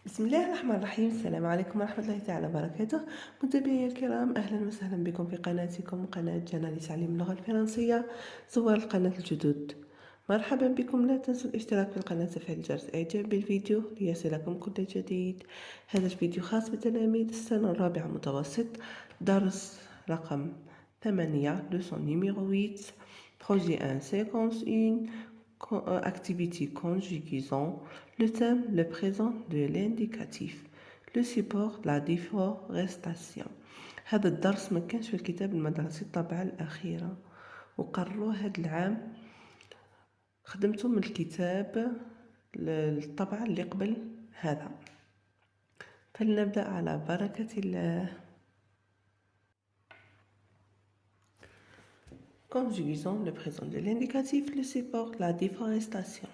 بسم الله الرحمن الرحيم. السلام عليكم ورحمة الله تعالى وبركاته. متابعي الكرام، أهلا وسهلا بكم في قناتكم قناة جنى لتعليم اللغة الفرنسية. زوار القناة الجدد مرحبا بكم. لا تنسوا الاشتراك في القناة وتفعيل جرس إعجاب بالفيديو ليصلكم كل جديد. هذا الفيديو خاص بتلاميذ السنة الرابعة متوسط، درس رقم 8 leçon numéro 8 projet 1 séquence 1 activité conjugaison. Le thème, le présent de l'indicatif. Le support, la déforestation. هذا الدرس ما كانش في الكتاب المدرسي الطبعة الأخيرة، وقرروه هذا العام. خدمته من الكتاب الطبعة اللي قبل هذا. فلنبدأ على بركة الله. Conjugaison, le présent de l'indicatif, le support, la déforestation.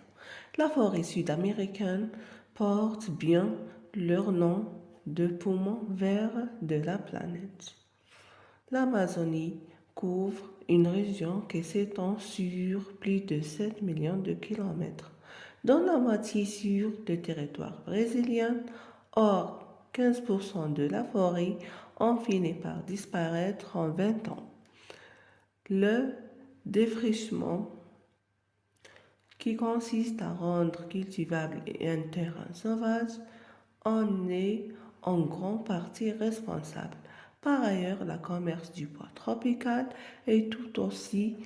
La forêt sud-américaine porte bien leur nom de poumon vert de la planète. L'Amazonie couvre une région qui s'étend sur plus de 7 millions de kilomètres, dont la moitié sur le territoire brésilien. Or, 15% de la forêt ont fini par disparaître en 20 ans. Le défrichement, qui consiste à rendre cultivable un terrain sauvage, en est en grande partie responsable. Par ailleurs, le commerce du bois tropical est tout aussi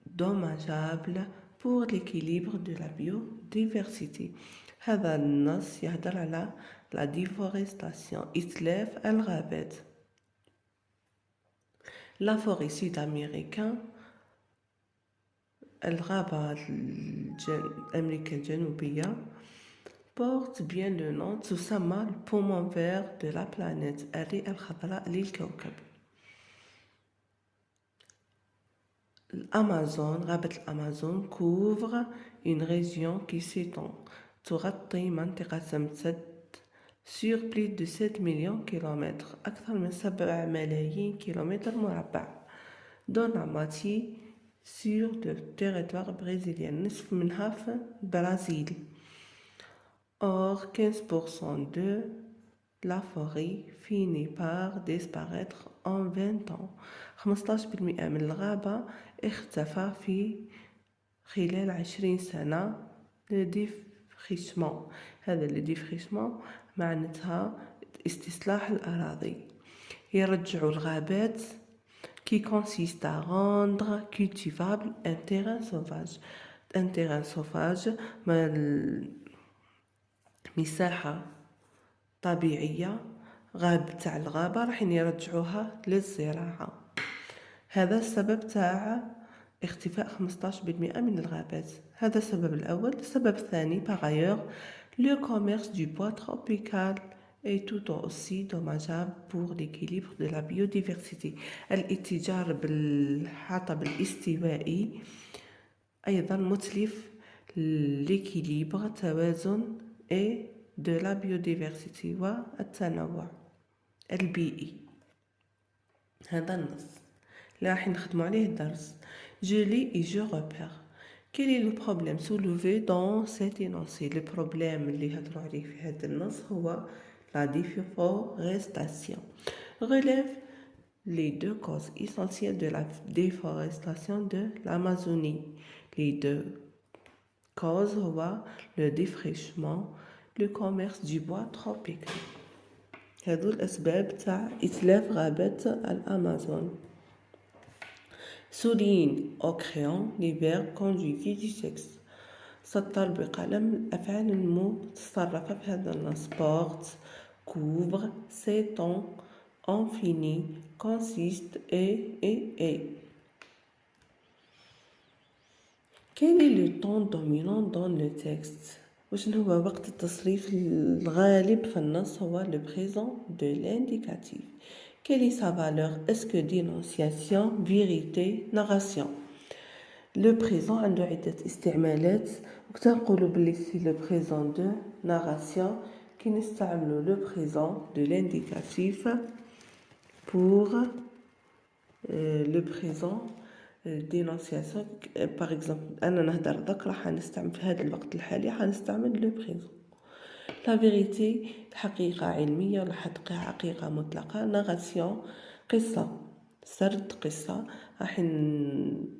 dommageable pour l'équilibre de la biodiversité. هذا النص يهدر على la déforestation. إتلاف الغابات. La forêt sud-américaine، الغابة أمريكا الجنوبية، porte bien le nom، تسمى le poumon vert de la planète، الرئة الخضراء للكوكب. الأمازون، غابة الأمازون couvre une région qui s'étend، تغطي منطقة تمتد sur plus de 7 millions كيلومتر، أكثر من 7 ملايين كيلومتر مربع، dont la moitié sur le territoire brésilien، نصف منها في البرازيل. Or, 15% de la forêt finit par disparaître en 20 ans. 15% من الغابة اختفى في خلال 20 سنة. le défrichement، هذا le défrichement معناتها استصلاح الأراضي. يرجعوا الغابات qui consiste à rendre cultivable un terrain sauvage. Un terrain sauvage مساحة طبيعية، غاب تاع الغابة راح يرجعوها للزراعة. هذا السبب تاع اختفاء 15% من الغابات. هذا السبب الأول. السبب الثاني، par ailleurs, le commerce du bois tropical est tout aussi dommageable pour l'équilibre de la biodiversité. الاتجار بالحطب الاستوائي أيضا متلف l'équilibre، توازن et de la biodiversité والتنوع البيئي. هذا النص اللي راح نخدموا عليه الدرس. Je lis et je repère. Quel est le problème soulevé dans cet énoncé؟ le problème اللي هضروا عليه في هذا النص هو la déforestation. Relève les deux causes essentielles de la déforestation de l'Amazonie. Les deux causes هو le défrichement، le commerce du bois tropical. هذو الأسباب تاع إتلاف غابات الأمازون. souligne au crayon les verbes conjugués du sexe. سطر بقلم الأفعال المتصرفة في هذا النص. porte، couvre، s'étend، infini، consiste et. Quel est le ton dominant dans le texte؟ وشنو هو وقت التصريف الغالب في النص؟ هو le présent de l'indicatif. Quelle est sa valeur؟ est-ce que dénonciation، vérité، narration؟ le présent عنده عدة استعمالات، وكتنقولوا بلي سي le présent de narration كي نستعملوا le présent de l'indicatif pour le présent dénonciation. par exemple أنا نهدر دك راح نستعمل في هذا الوقت الحالي، راح نستعمل le présent. لا فيريتي حقيقة علمية ولا حقيقة مطلقة. نغاسيون قصة، سرد قصة. راح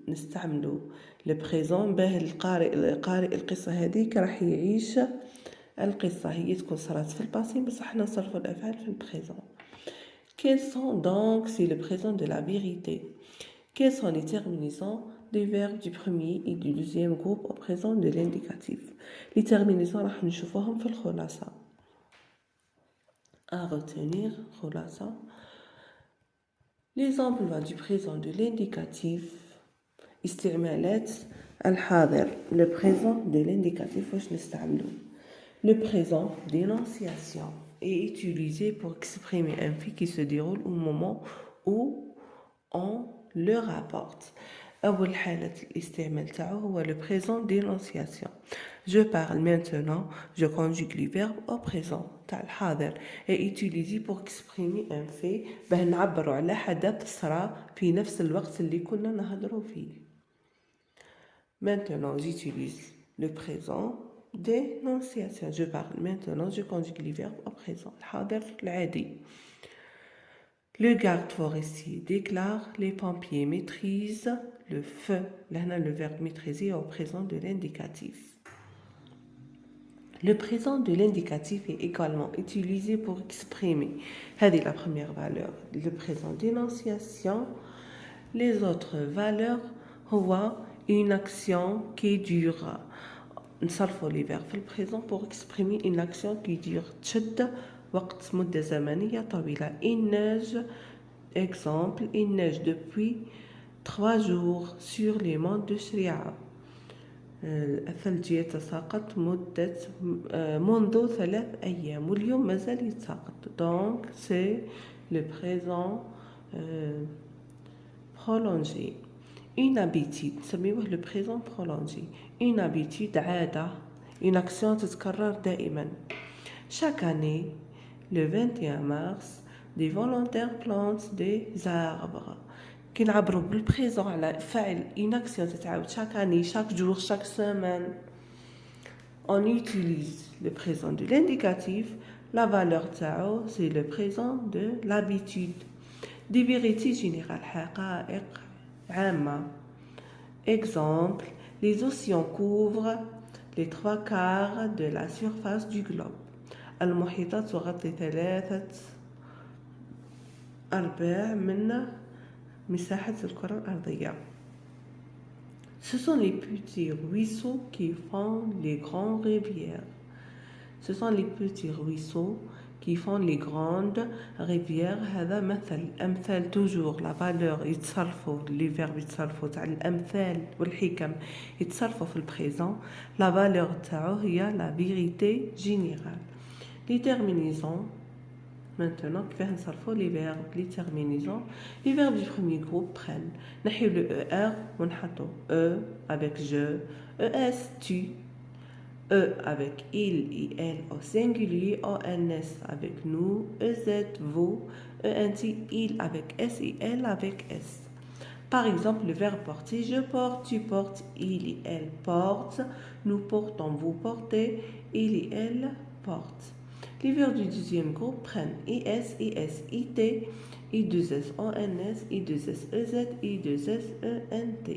نستعملو البريزون باه القارئ القصة هذيك راح يعيش القصة، هي تكون صارت في الباسي بصح حنا نصرفو الأفعال في البريزون. Quels sont donc, c'est le présent de la vérité. Quelles sont les terminaisons des verbes du premier et du deuxième groupe au présent de l'indicatif. Les terminaisons راح نشوفوهم في الخلاصة. À retenir خلاصة. Les emplois du présent de l'indicatif. استعمالات الحاضر. Le présent de l'indicatif واش نستعملو. Le présent d'énonciation est utilisé pour exprimer un fait qui se déroule au moment où on le rapporte. أول حالة الاستعمال تاعو هو le présent d'énonciation. Je parle maintenant, je conjugue les verbes au présent تاع الحاضر est utilisé pour exprimer un fait باه نعبروا على حدث صرا في نفس الوقت اللي كنا نهضروا فيه. Maintenant j'utilise le présent d'énonciation. Je parle maintenant, je conjugue les verbes au présent. الحاضر العادي. Le garde forestier déclare, les pompiers maîtrisent le feu. Là, le verbe maîtriser au présent de l'indicatif. Le présent de l'indicatif est également utilisé pour exprimer, c'est la première valeur, le présent d'énonciation. Les autres valeurs, une action qui dure. نصرفوا les verbes في البريزون pour exprimer une action qui dure تشد وقت مدة زمنية طويلة. Il neige, exemple, il neige depuis 3 jours sur les monts de شريعة. الثلج يتساقط منذ 3 أيام واليوم مازال يتساقط. Donc c'est le présent prolongé. Une habitude, نسميوه le présent prolongé. Une habitude عادة, une action تتكرر دائما. Chaque année, le 21 mars, des volontaires plantent des arbres. كي نعبروا بالبريزون على فعل une action تتعاود chaque année, chaque jour, chaque semaine. On utilise le présent de l'indicatif. La valeur تاعو c'est le présent de l'habitude. Des vérités générales, حقائق عامة. Exemple, les océans couvrent les 3/4 de la surface du globe. المحيطات تغطي 3/4 من مساحة الكرة الأرضية. Ce sont les petits ruisseaux qui font les grandes rivières. Ce sont les petits ruisseaux qui font les grandes rivières. هذا مثل. أمثال toujours la valeur يتصرفوا les verbes يتصرفوا تاع الأمثال والحكم يتصرفوا في البريزون. La valeur تاعو هي la vérité générale. Les terminaisons. Maintenant, كيفاه نصرفوا les verbes, les terminaisons. Les verbes du premier groupe prennent. نحيو le ER ونحطو E avec je, ES tu, E avec il et elle au singulier, ONS avec nous, EZ vous, ENT il avec S et elle avec S. Par exemple, le verbe porter, je porte, tu portes, il et elle portent, nous portons, vous portez, il et elle portent. Les verbes du deuxième groupe prennent IS, IS, IT, I2S, ONS, I2S, EZ, I2S, ENT.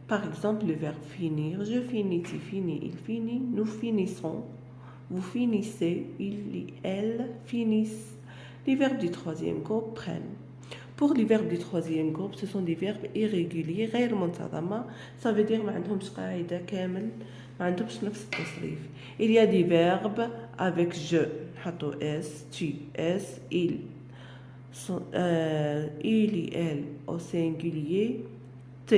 Par exemple, le verbe finir, je finis, tu finis, il finit, nous finissons, vous finissez, il et elle finissent. Les verbes du troisième groupe prennent. Pour les verbes du troisième groupe, ce sont des verbes irréguliers, غير منتظمة. Ça veut dire ما عندهمش قاعدة كامل, ما عندهمش نفس التصريف. Il y a des verbes avec je, نحطو S, tu, S, il, il et elle au singulier, T.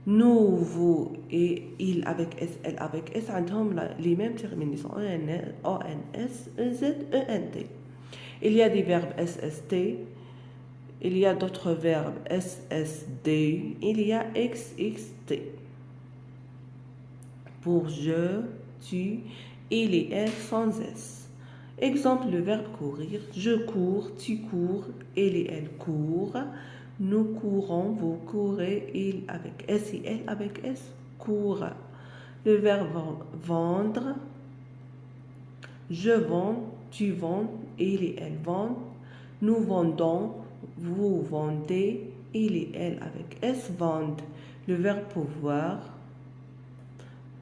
Nous, vous et il avec S, elle avec S, عندهم les mêmes terminaisons, ONS, EZ, ENT. Il y a des verbes SST, il y a d'autres verbes SSD, il y a XXT. Pour je, tu, il et elle sans S. Exemple, le verbe courir. Je cours, tu cours, il et elle courent. Nous courons, vous courez, il avec S et elle avec S court. Le verbe vendre. Je vends, tu vends, il et elle vendent. Nous vendons, vous vendez, il et elle avec S vendent. Le verbe pouvoir.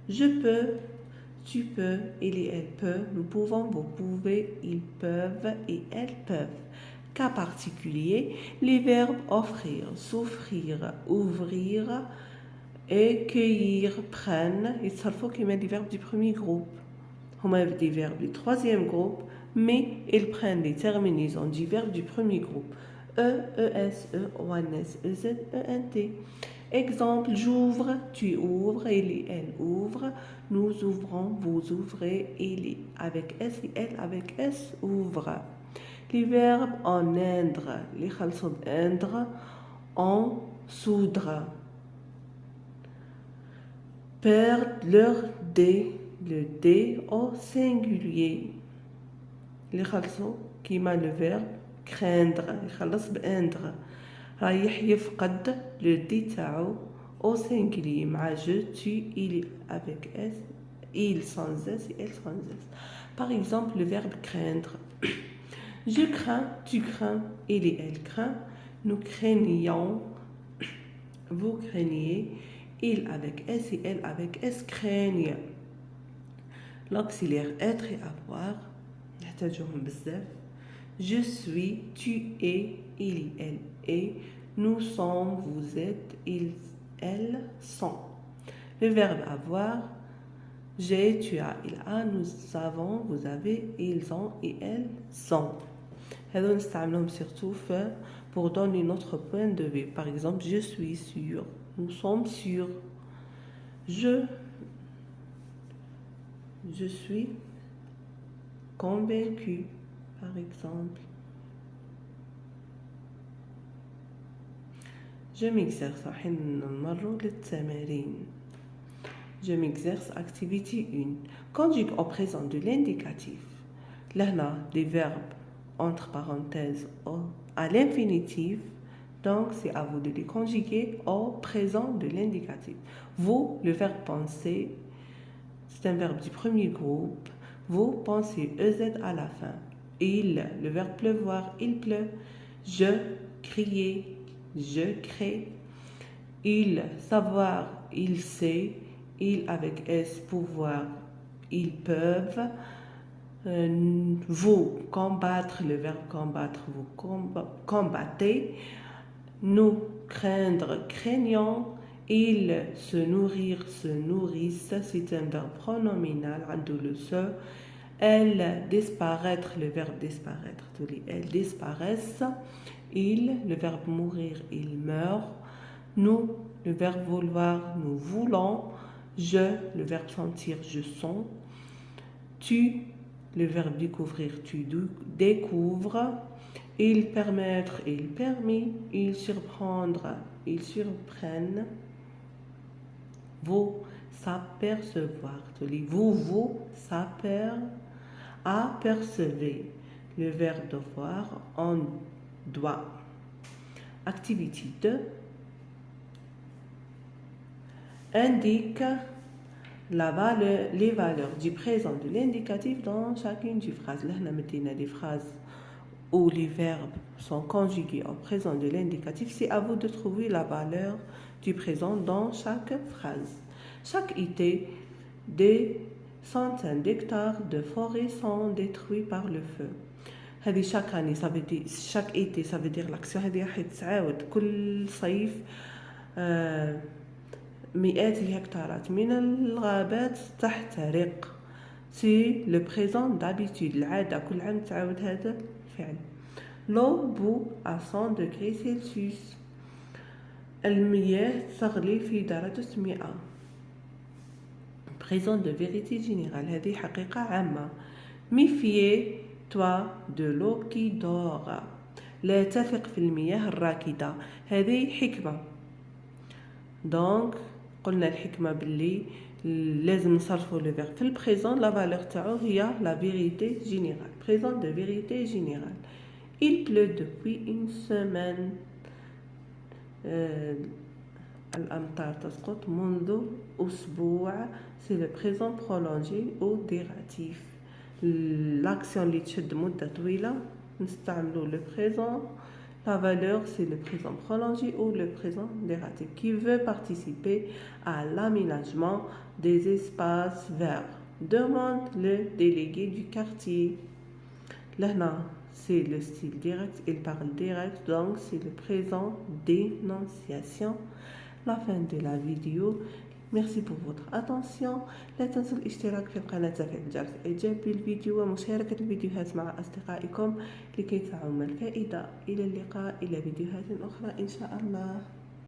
Je peux, tu peux, il et elle peut, nous pouvons, vous pouvez, ils peuvent et elles peuvent. Cas particulier, les verbes offrir, s'offrir, ouvrir, accueillir, prennent, ils s'alfont qui mettent des verbes du premier groupe. On met des verbes du troisième groupe, mais ils prennent les terminaisons du verbe du premier groupe. E, ES, EONS, EZ, ENT. Exemple, j'ouvre, tu ouvres, il et elle ouvre, nous ouvrons, vous ouvrez, il et avec S et elle avec S ouvre. Les verbes en endre, les khalsons endre, en soudre. Perdre leur D, le D au singulier. Les khalsons qui m'a le verbe craindre, les khalas بendre. رايح يفقد le D تاعو au singulier مع je, tu, il avec S, il sans S et elle sans S. Par exemple, le verbe craindre. Je crains, tu crains, il et elle craint, nous craignons, vous craignez, il avec S et elle avec S craignent. L'auxiliaire être et avoir, نحتاجوهم بزاف. Je suis, tu es, il et elle est, nous sommes, vous êtes, ils, elles sont. Le verbe avoir, j'ai, tu as, il a, nous avons, vous avez, ils ont et elles sont. هذو نستعملهم surtout pour donner notre point de vue. Par exemple, je suis sûr, nous sommes sûrs. Je suis convaincu, par exemple. Je m'exerce. Je m'exerce. Activité 1. Conjugue au présent de l'indicatif. Là, des verbes entre parenthèses à l'infinitif. Donc, c'est à vous de les conjuguer au présent de l'indicatif. Vous, le verbe penser, c'est un verbe du premier groupe. Vous pensez EZ à la fin. Il, le verbe pleuvoir, il pleut. Je, crier, je crée. Il, savoir, il sait. Il avec S, pouvoir, ils peuvent. Vous, combattre, le verbe combattre, vous combattez. Nous, craindre, craignons. Ils, se nourrir, se nourrissent. C'est un verbe pronominal, le se. Elles, disparaître, le verbe disparaître, elles disparaissent. Il, le verbe mourir, il meurt. Nous, le verbe vouloir, nous voulons. Je, le verbe sentir, je sens. Tu, le verbe découvrir, tu découvres. Il permettre, il permis. Il surprendre, ils surprennent. Vous, s'apercevoir. Vous, apercevez. Le verbe devoir, on doit. Activité 2. Indique les valeurs du présent de l'indicatif dans chacune des phrases. Là, on a des phrases où les verbes sont conjugués au présent de l'indicatif. C'est à vous de trouver la valeur du présent dans chaque phrase. Chaque été, des centaines d'hectares de forêts sont détruits par le feu. chaque année, ça veut dire chaque été, ça veut dire l'action هذه راح تتعاود كل صيف. مئات الهكتارات من الغابات تحترق. سي لو بريزون دابيتود، العاده كل عام تعاود هذا الفعل. لو بو 100 دوغري سيلسيوس، المياه تغلي في درجة 100. بريزون دو فيريتي جينيرال، هذه حقيقة عامة. ميفيي توا دو لو كي دور، لا تثق في المياه الراكدة، هذه حكمة. دونك قلنا الحكمة باللي لازم نصرفوا لو فيرب في البريزون، لا فالور تاعو هي لا فيريتي جينيرال. بريزون دو فيريتي جينيرال. Il pleut depuis une semaine. الأمطار تسقط منذ أسبوع. C'est le présent prolongé ou dératif. l'action اللي تشد مدة طويلة نستعملو le présent. La valeur, c'est le présent prolongé ou le présent dératé qui veut participer à l'aménagement des espaces verts. Demande le délégué du quartier. Là, c'est le style direct, il parle direct, donc c'est le présent d'énonciation. La fin de la vidéo. Merci pour votre attention. لا تنسوا الاشتراك في القناة وتفعيل جرس الإعجاب بالفيديو ومشاركة الفيديوهات مع أصدقائكم لكي تعم الفائدة. إلى اللقاء إلى فيديوهات أخرى إن شاء الله.